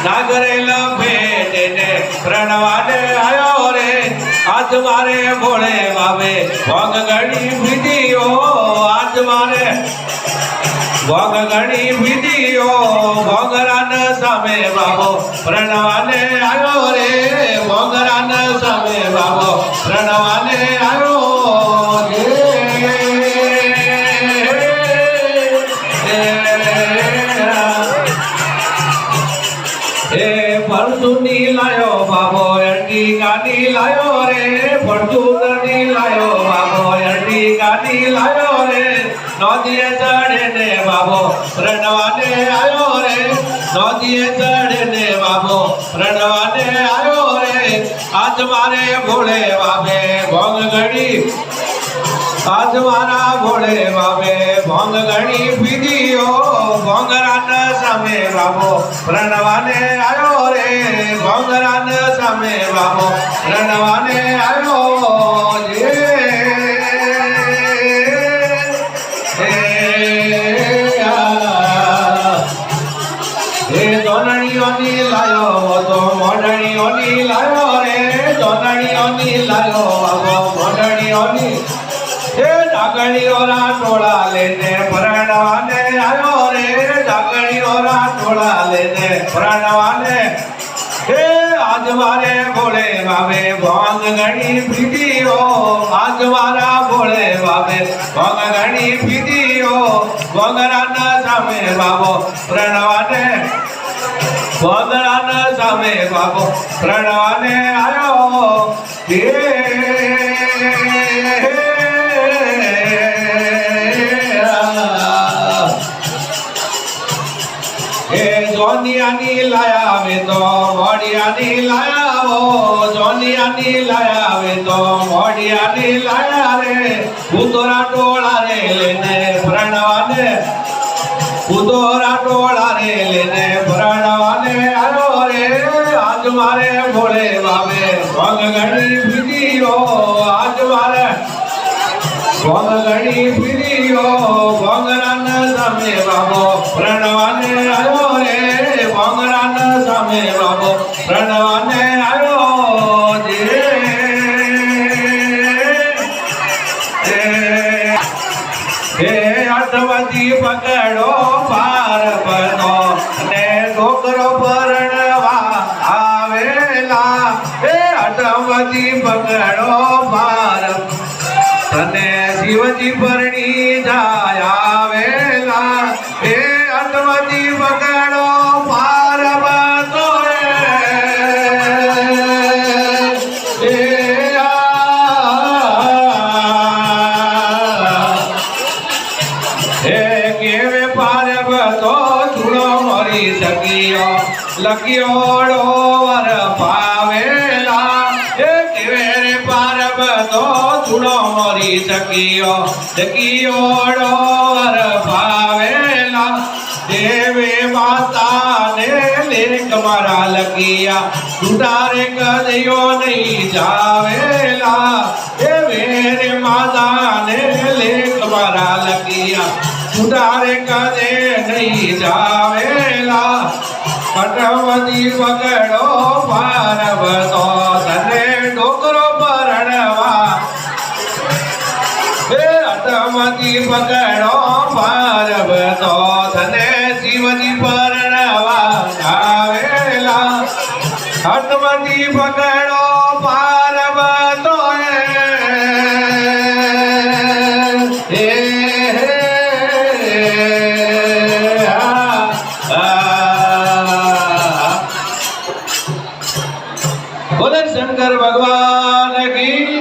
नागरे लपेटे ने प्रणवाने आयो रे आज मारे भोले बाबे भोग घड़ी विधियो आज मारे भोग घड़ी विधियो भोगरान सामे बाबो प्रणवाने आयो रे भोगरान सामे बाबो प्रणवाने आयो परसुनी लायो बाबो अड्डी गाड़ी लायो रे परसुनी लायो बाबो अड्डी गाड़ी लायो रे नदिए चढ़े ने बाबो प्रणवाने आयो रे नदिए चढ़े ने बाबो प्रणवाने आयो रे आज मारे भोले बाबे भोग घड़ी आज मारा भोले बाबे भोग घड़ी पीधियो भोगरान सामे बाबो प्रणवाने आयो रे भोगरान सामे बाबो प्रणवाने आयो जोनणियोनी लायो तो मोडणियोनी लायो रे जोनणियोनी लायो बाबो मोडणियोनी डागणियोरा टोला लेने प्रणवाने आयो रे डागणियोरा टोला लेने प्रणवाने हे आज मारे भोले बाबे भोग घड़ी पीधियो आज मारा भोले बाबे भोग घड़ी पीधियो भोगरान सामे बाबो प्रणवाने भोगरान सामे बाबो प्रणवाने आयो जोनियानी लाया वे तो मोडियानी लाया वो जोनियानी लाया वे तो मोडियानी लाया रे उतोरा टोला रे लेने प्रणवाने उतोरा टोला रे लेने प्रणवाने आयो रे आज मारे भोले बाबे भोग घड़ी पीधियो आज मारे भोग घड़ी पीधियो भोगरान सामे बाबो प्रणवाने आयो रे भोगरान सामे बाबो प्रणवाने आयो हे अठवती पकड़ो पार बनो ने डोकरो परણવા आवेला हे अठवती पकड़ो पार तने शिवजी परणी जाया वेला हे अठवती पकड़ो पार बनो केवे पार बतो छुड़ो मरी सकियो लकियोड़ो वर पावेला केवे रे पार बतो छुड़ो मरी सकियो लकियोड़ो वर पावेला देवे माता ने लेक मारा लकिया टूटारे कदियो नहीं जावेला देवे रे माता ने लेक मारा लकिया टूटारे कदे नहीं जावेला अठवती पकड़ो पार बतो तने डोकरो परણवा हे अठवती पकड़ो पार बतो तने शिवजी परણवा आवेला अठवती पकड़ो पार बतो बोले शंकर भगवान की